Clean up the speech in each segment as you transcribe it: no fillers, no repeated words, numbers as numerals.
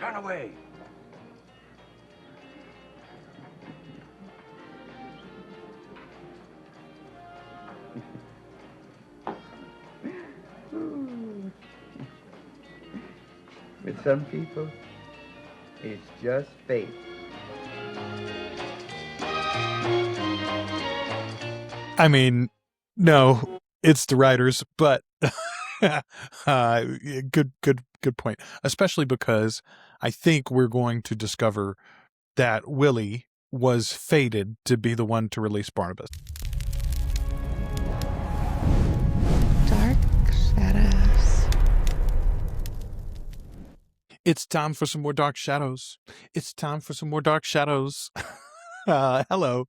Turn away. With some people, it's just fate. I mean, no, it's the writers, but good point. Especially because I think we're going to discover that Willie was fated to be the one to release Barnabas. Dark shadows. It's time for some more dark shadows. It's time for some more dark shadows. Hello.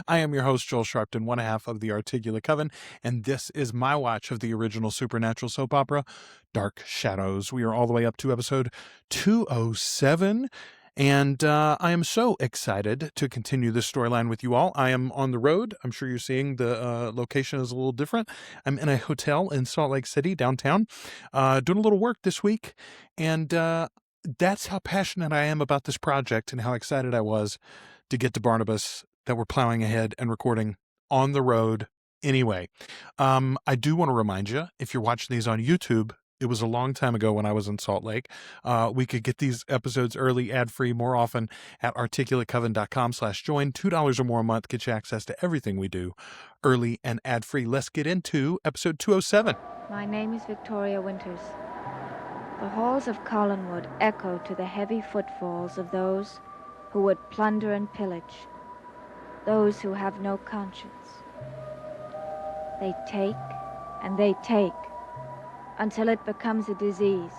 I am your host, Joel Sharpton, one half of the Articulate Coven, and this is my watch of the original supernatural soap opera, Dark Shadows. We are all the way up to episode 207, and I am so excited to continue this storyline with you all. I am on the road. I'm sure you're seeing the location is a little different. I'm in a hotel in Salt Lake City, downtown, doing a little work this week, and that's how passionate I am about this project and how excited I was to get to Barnabas, that we're plowing ahead and recording on the road anyway. I do want to remind you, if you're watching these on YouTube, it was a long time ago when I was in Salt Lake. We could get these episodes early, ad-free, more often at articulatecoven.com/join. $2 or more a month gets you access to everything we do early and ad-free. Let's get into episode 207. My name is Victoria Winters. The halls of Collinwood echo to the heavy footfalls of those who would plunder and pillage, those who have no conscience. They take and they take until it becomes a disease,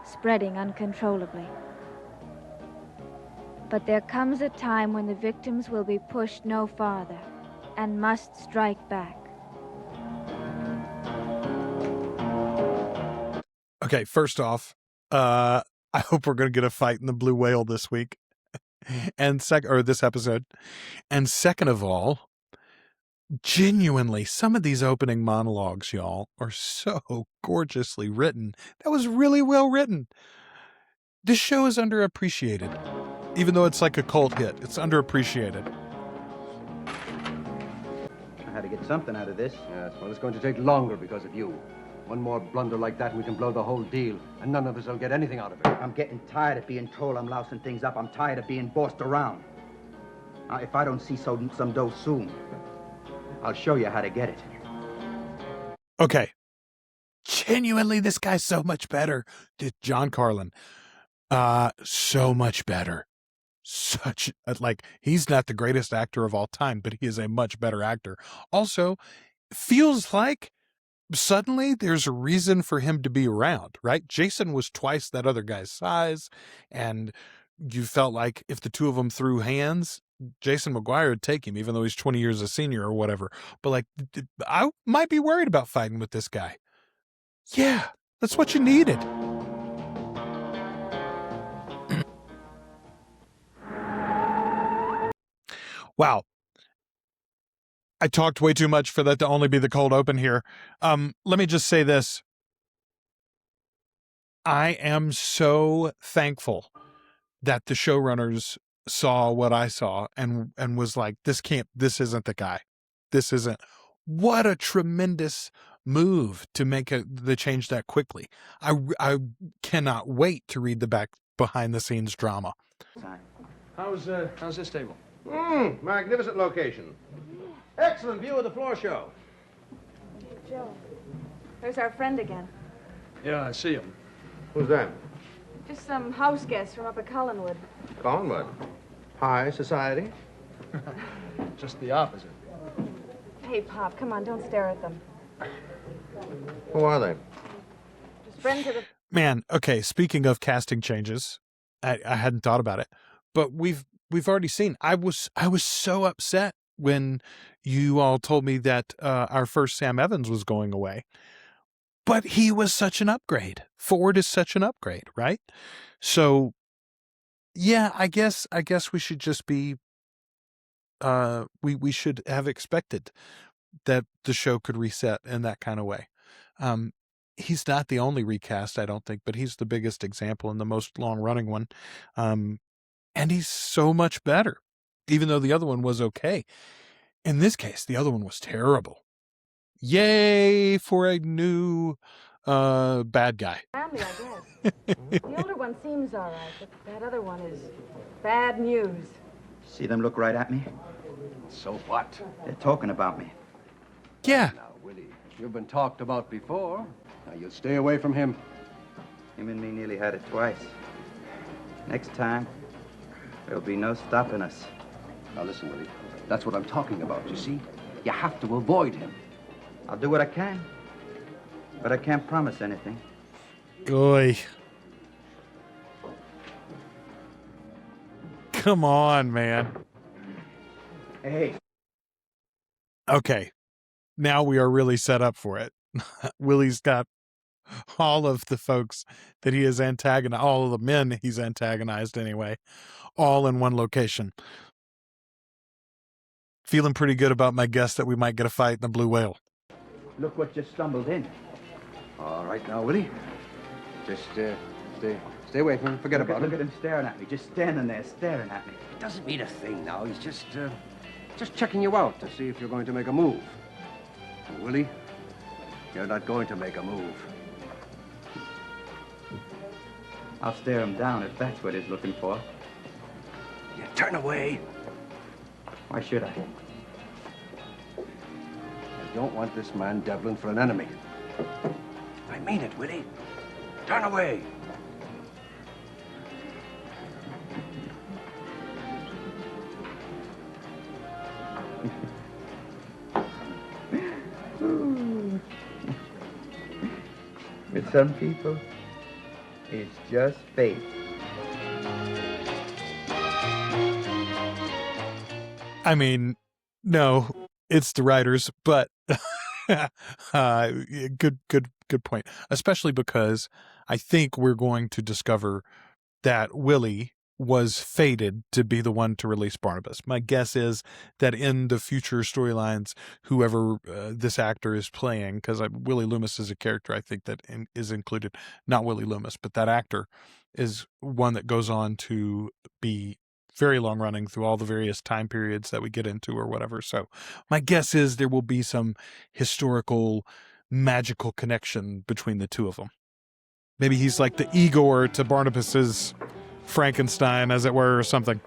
spreading uncontrollably. But there comes a time when the victims will be pushed no farther and must strike back. Okay, first off, I hope we're going to get a fight in the Blue Whale this week. And this episode. And second of all, genuinely, some of these opening monologues, y'all, are so gorgeously written. That was really well written. This show is underappreciated. Even though it's like a cult hit, it's underappreciated. I had to get something out of this. Yes, well, it's going to take longer because of you. One more blunder like that, we can blow the whole deal, and none of us will get anything out of it. I'm getting tired of being told I'm lousing things up. I'm tired of being bossed around. Now, if I don't see some dough soon, I'll show you how to get it. Okay. Genuinely, this guy's so much better. John Carlin. So much better. He's not the greatest actor of all time, but he is a much better actor. Also, feels like suddenly there's a reason for him to be around, right? Jason was twice that other guy's size, and you felt like if the two of them threw hands, Jason McGuire would take him, even though he's 20 years a senior or whatever. But like, I might be worried about fighting with this guy. Yeah, that's what you needed. Wow. I talked way too much for that to only be the cold open here. Let me just say this. I am so thankful that the showrunners saw what I saw and was like, this isn't the guy. This isn't. What a tremendous move to make the change that quickly. I cannot wait to read the behind the scenes drama. How's this table? Magnificent location. Excellent view of the floor show. Joe, there's our friend again. Yeah, I see him. Who's that? Just some house guests from up at Collinwood. Collinwood. High society? Just the opposite. Hey, Pop, come on, don't stare at them. Who are they? Just friends of the... Man, okay, speaking of casting changes, I hadn't thought about it, but we've already seen. I was so upset when you all told me that our first Sam Evans was going away. But he was such an upgrade. Ford is such an upgrade, right? So, yeah, I guess we should just be. We should have expected that the show could reset in that kind of way. he's not the only recast, I don't think, but he's the biggest example and the most long-running one. And he's so much better, even though the other one was okay. In this case, the other one was terrible. Yay for a new bad guy. Family, I guess. The older one seems all right, but that other one is bad news. See them look right at me? So what? They're talking about me. Yeah. Now, Willie, you've been talked about before. Now, you'll stay away from him. Him and me nearly had it twice. Next time, there'll be no stopping us. Now, listen, Willie. That's what I'm talking about, you see? You have to avoid him. I'll do what I can, but I can't promise anything. Oy. Come on, man. Hey. Okay. Now we are really set up for it. Willie's got all of the folks that he has antagonized, all of the men he's antagonized anyway, all in one location. Feeling pretty good about my guess that we might get a fight in the Blue Whale. Look what just stumbled in. All right now, Willie. Just stay away from him. Forget about it. Look at him staring at me, just standing there staring at me. It doesn't mean a thing now. He's just checking you out to see if you're going to make a move. And Willie, you're not going to make a move. I'll stare him down if that's what he's looking for. You turn away. Why should I? I don't want this man Devlin for an enemy. I mean it, Willie. Turn away. With some people, it's just fate. I mean, no, it's the writers, but good point. Especially because I think we're going to discover that Willie was fated to be the one to release Barnabas. My guess is that in the future storylines, whoever this actor is playing, because Willie Loomis is a character I think that is included, not Willie Loomis, but that actor is one that goes on to be very long running through all the various time periods that we get into or whatever. So my guess is there will be some historical magical connection between the two of them. Maybe he's like the Igor to Barnabas's Frankenstein, as it were, or something.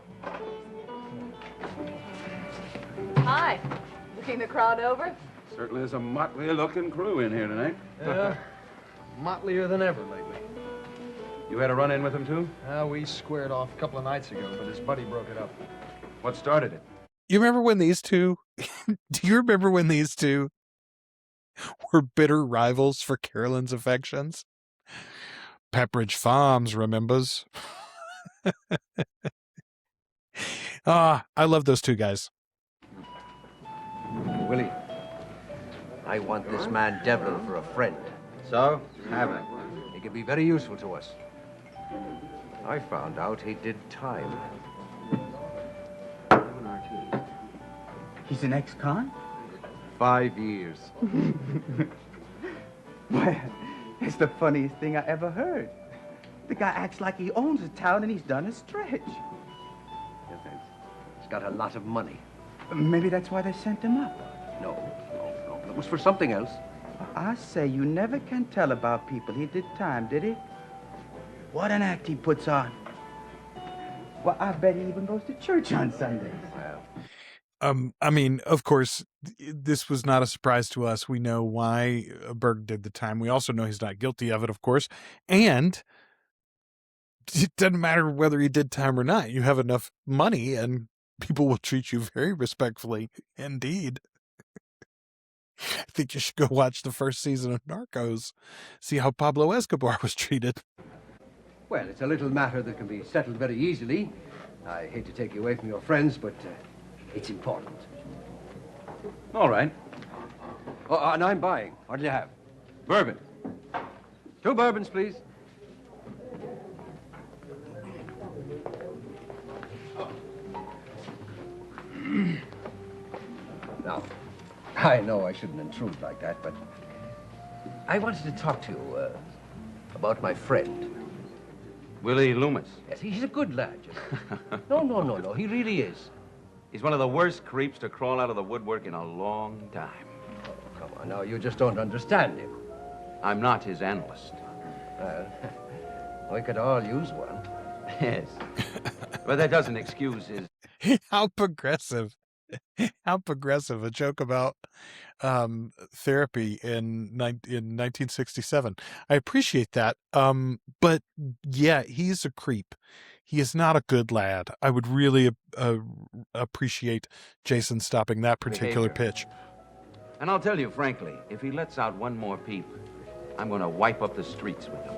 Hi. Looking the crowd over? Certainly is a motley-looking crew in here tonight. Yeah, motlier than ever lately. You had a run-in with him, too? We squared off a couple of nights ago, but his buddy broke it up. What started it? You remember when these two, do you remember when these two were bitter rivals for Carolyn's affections? Pepperidge Farms remembers. I love those two guys. Willie, I want this man Devlin for a friend. So, have it. He can be very useful to us. I found out he did time. He's an ex-con? 5 years. Well, it's the funniest thing I ever heard. The guy acts like he owns a town and he's done a stretch. He's got a lot of money. Maybe that's why they sent him up. No. It was for something else. I say, you never can tell about people. He did time, did he? What an act he puts on. Well, I bet he even goes to church on Sundays. Well, I mean, of course, this was not a surprise to us. We know why Berg did the time. We also know he's not guilty of it, of course. And it doesn't matter whether he did time or not. You have enough money and people will treat you very respectfully indeed. I think you should go watch the first season of Narcos, see how Pablo Escobar was treated. well, it's a little matter that can be settled very easily. I hate to take you away from your friends, but it's important. All right. Oh, and I'm buying. What do you have? Bourbon. 2 bourbons, please. Now, I know I shouldn't intrude like that, but I wanted to talk to you about my friend. Willie Loomis. Yes, he's a good lad, you know. No, he really is. He's one of the worst creeps to crawl out of the woodwork in a long time. Oh, come on, now, you just don't understand him. I'm not his analyst. Well, we could all use one. Yes. But that doesn't excuse his... How progressive. How progressive. A joke about therapy in 1967. I appreciate that. But yeah, he's a creep. He is not a good lad. I would really appreciate Jason stopping that particular pitch. And I'll tell you frankly, if he lets out one more peep, I'm going to wipe up the streets with him.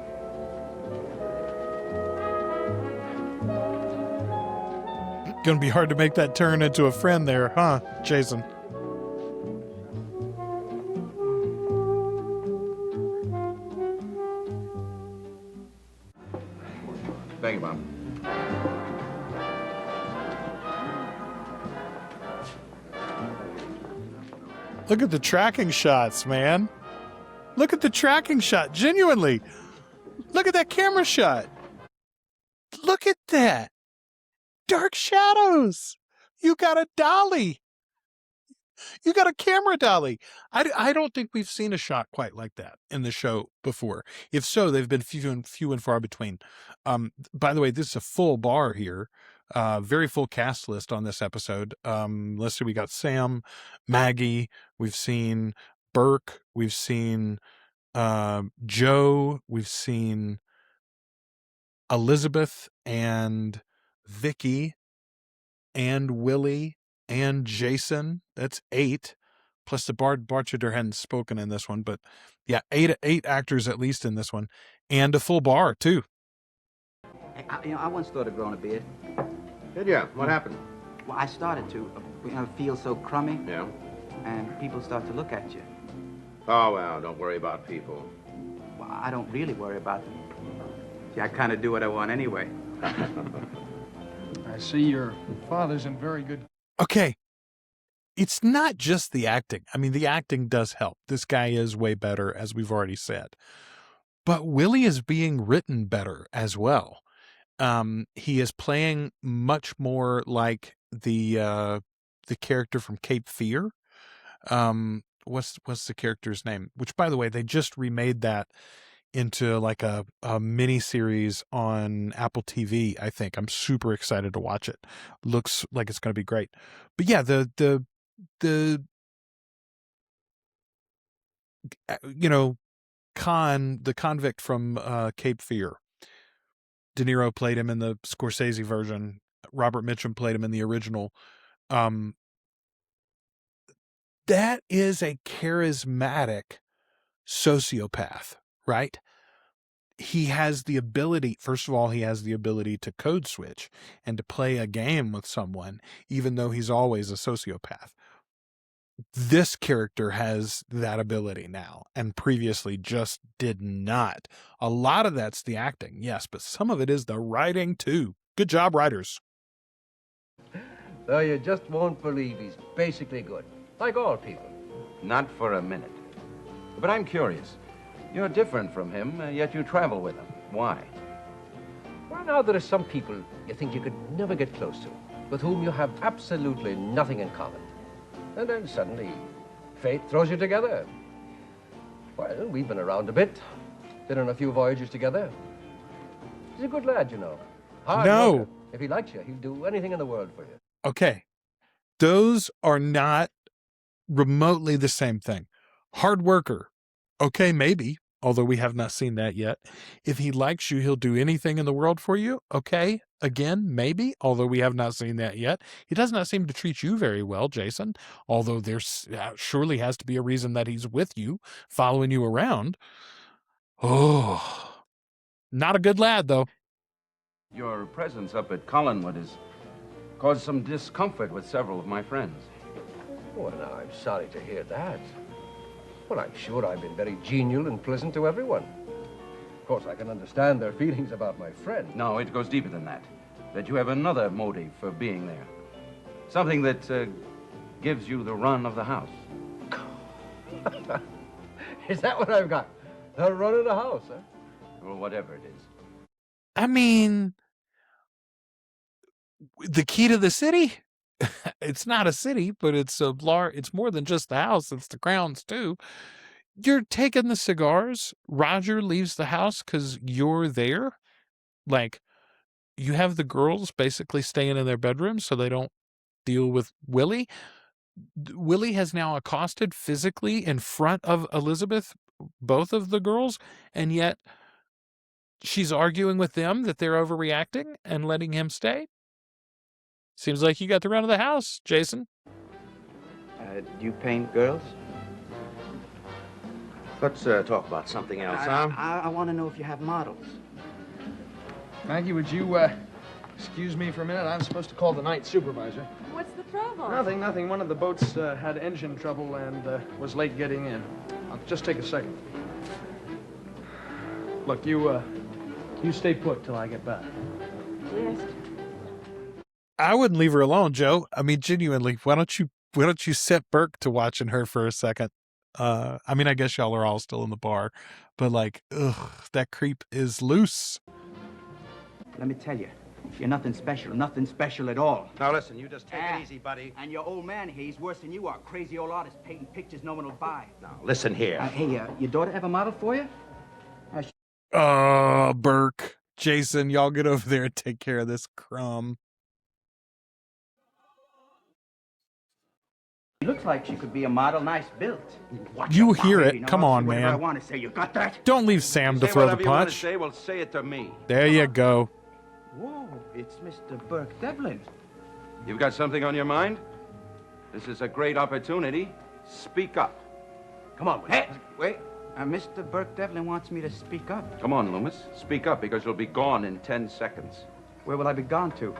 Gonna be hard to make that turn into a friend there, huh, Jason? Thank you, Bob. Look at the tracking shots, man. Look at the tracking shot. Genuinely. Look at that camera shot. Look at that. Dark shadows. You got a dolly. You got a camera dolly. I don't think we've seen a shot quite like that in the show before. If so, they've been few and far between. By the way, this is a full bar here. Very full cast list on this episode. Let's see, we got Sam, Maggie, we've seen Burke, we've seen Joe, we've seen Elizabeth and Vicky and Willie and Jason. That's 8. Plus the bartender hadn't spoken in this one, but yeah, 8 actors at least in this one, and a full bar too. I once thought of growing a beard. Did you? What happened? Well, I started to. Feel so crummy. Yeah? And people start to look at you. Oh, well, don't worry about people. Well, I don't really worry about them. See, I kind of do what I want anyway. I see your father's in very good... Okay. It's not just the acting. I mean, the acting does help. This guy is way better, as we've already said. But Willie is being written better as well. He is playing much more like the character from Cape Fear. What's the character's name? Which, by the way, they just remade that into like a mini series on Apple TV. I think I'm super excited to watch it. Looks like it's going to be great. But yeah, the convict from Cape Fear. De Niro played him in the Scorsese version. Robert Mitchum played him in the original. That is a charismatic sociopath, right? He has the ability, first of all, he has the ability to code switch and to play a game with someone, even though he's always a sociopath. This character has that ability now, and previously just did not. A lot of that's the acting, yes, but some of it is the writing too. Good job, writers. Though you just won't believe he's basically good, like all people. Not for a minute. But I'm curious. You're different from him, yet you travel with him. Why? Well, now there are some people you think you could never get close to, with whom you have absolutely nothing in common. And then suddenly, fate throws you together. Well, we've been around a bit, been on a few voyages together. He's a good lad, you know. Hard worker. If he likes you, he'll do anything in the world for you. Okay. Those are not remotely the same thing. Hard worker. Okay, maybe, although we have not seen that yet. If he likes you, he'll do anything in the world for you. Okay, again, maybe, although we have not seen that yet. He does not seem to treat you very well, Jason, although there surely has to be a reason that he's with you, following you around. Oh, not a good lad, though. Your presence up at Collinwood has caused some discomfort with several of my friends. Well, now, I'm sorry to hear that. Well, I'm sure I've been very genial and pleasant to everyone. Of course, I can understand their feelings about my friend. No, it goes deeper than that. That you have another motive for being there. Something that gives you the run of the house. Is that what I've got? The run of the house, huh? Or whatever it is. I mean, the key to the city? It's not a city, but it's it's more than just the house. It's the grounds too. You're taking the cigars. Roger leaves the house because you're there. Like, you have the girls basically staying in their bedrooms so they don't deal with Willie. Willie has now accosted physically in front of Elizabeth, both of the girls, and yet she's arguing with them that they're overreacting and letting him stay. Seems like you got the run of the house, Jason. Do you paint girls? Let's talk about something else, huh? I want to know if you have models. Maggie, would you excuse me for a minute? I'm supposed to call the night supervisor. What's the trouble? Nothing. One of the boats had engine trouble and was late getting in. I'll just take a second. Look, you stay put till I get back. Yes. I wouldn't leave her alone, Joe. I mean, genuinely, why don't you set Burke to watching her for a second? I mean, I guess y'all are all still in the bar, but like, ugh, that creep is loose. Let me tell you, you're nothing special at all. Now listen, you just take it easy, buddy. And your old man here, he's worse than you are. Crazy old artist painting pictures no one will buy. Now listen here. Hey, your daughter ever modeled for you? Burke, Jason, y'all get over there and take care of this crumb. She looks like she could be a model, nice built. You hear it. Come on, man. man. I want to say, you got that? Don't leave Sam to throw the Whatever you want to punch. say, well, say it to me. There you go. Whoa, it's Mr. Burke Devlin. You've got something on your mind? This is a great opportunity. Speak up. Come on, Hey, wait. Mr. Burke Devlin wants me to speak up. Come on, Loomis. Speak up, because you'll be gone in 10 seconds. Where will I be gone to?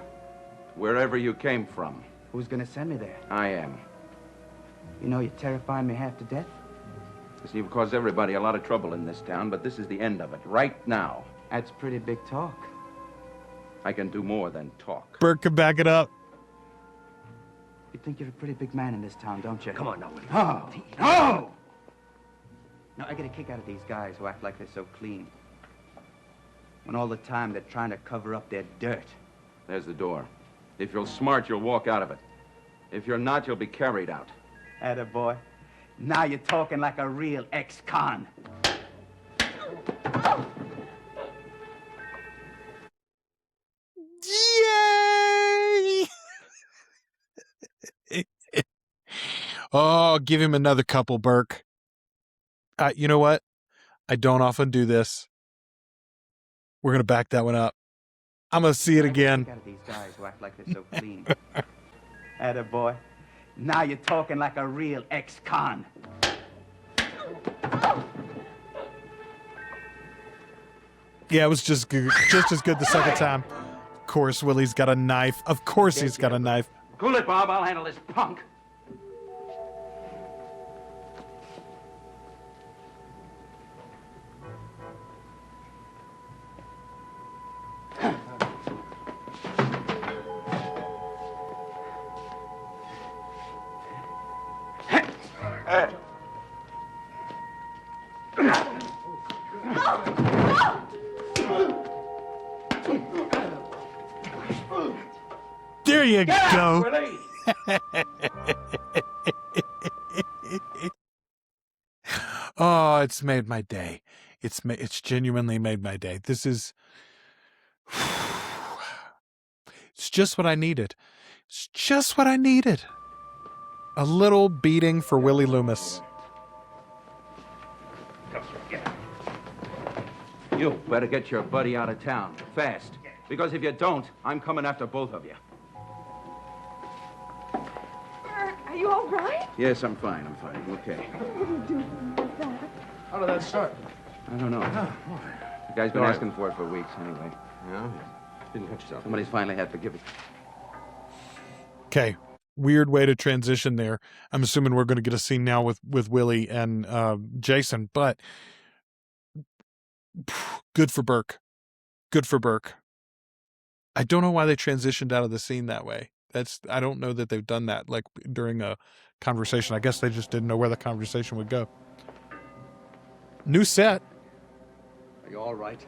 Wherever you came from. Who's gonna send me there? I am. You know, you're terrifying me half to death. Listen, you've caused everybody a lot of trouble in this town, but this is the end of it, right now. That's pretty big talk. I can do more than talk. Burke can back it up. You think you're a pretty big man in this town, don't you? Come on now, Willie. Oh, no! No, I get a kick out of these guys who act like they're so clean. When all the time they're trying to cover up their dirt. There's the door. If you're smart, you'll walk out of it. If you're not, you'll be carried out. Attaboy. Now you're talking like a real ex-con. Yay! Oh, give him another couple, Burke. You know what? I don't often do this. We're going to back that one up. I'm going to see it again. Out of these guys who act like they're so clean. Attaboy. Now you're talking like a real ex-con. Yeah, it was just as good the second time. Of course, Willie's got a knife. Of course he's got a knife. Cool it, Bob. I'll handle this punk. There you go. Oh, it's made my day. It's genuinely made my day. This is, it's just what I needed. It's just what I needed. A little beating for Willie Loomis. You better get your buddy out of town, fast. Because if you don't, I'm coming after both of you. Are you all right? Yes, I'm fine, I'm okay. What are you doing with that? How did that start? I don't know. The guy's been asking for it for weeks, anyway. Yeah? Didn't hurt yourself. Somebody's finally had to give it. Okay. Weird way to transition there. I'm assuming we're going to get a scene now with Willie and Jason, but good for Burke. Good for Burke. I don't know why they transitioned out of the scene that way. I don't know that they've done that like during a conversation. I guess they just didn't know where the conversation would go. New set. Are you all right?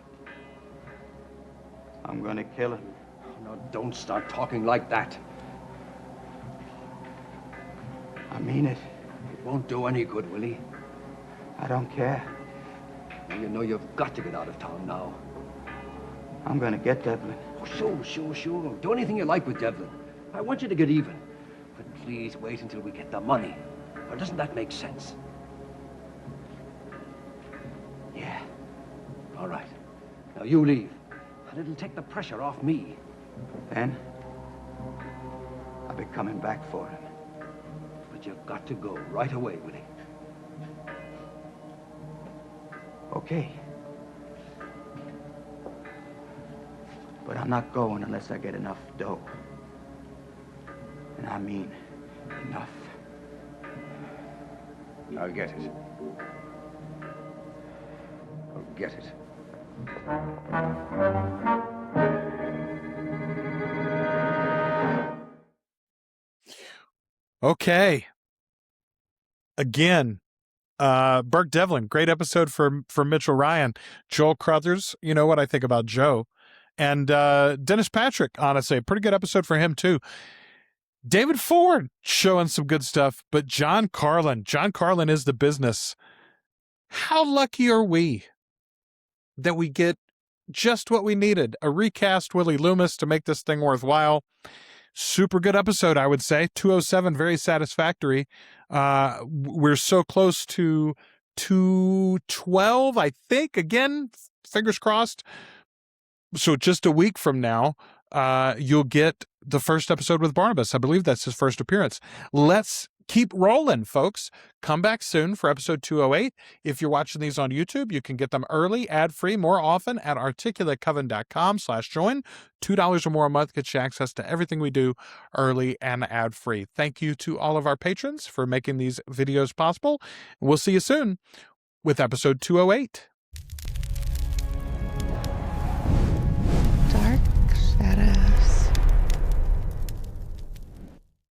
I'm gonna kill him. No, don't start talking like that. I mean it. It won't do any good, Willie. I don't care. Now you know you've got to get out of town now. I'm gonna get Devlin. Oh, sure. Do anything you like with Devlin. I want you to get even. But please wait until we get the money. Or doesn't that make sense? Yeah. All right. Now you leave. And it'll take the pressure off me. Then, I'll be coming back for him. But you've got to go right away, Willie. Okay. But I'm not going unless I get enough dough. And I mean enough. I'll get it. I'll get it. Okay. Again, Burke Devlin, great episode for Mitchell Ryan. Joel Crothers, you know what I think about Joe. And Dennis Patrick, honestly, a pretty good episode for him too. David Ford showing some good stuff, but John Carlin is the business. How lucky are we that we get just what we needed? A recast Willie Loomis to make this thing worthwhile. Super good episode, I would say. 207, very satisfactory. We're so close to 212, I think. Again, fingers crossed. So just a week from now, you'll get the first episode with Barnabas. I believe that's his first appearance. Let's keep rolling, folks. Come back soon for episode 208. If you're watching these on YouTube, you can get them early, ad-free, more often at articulatecoven.com/join. $2 or more a month gets you access to everything we do early and ad-free. Thank you to all of our patrons for making these videos possible. We'll see you soon with episode 208.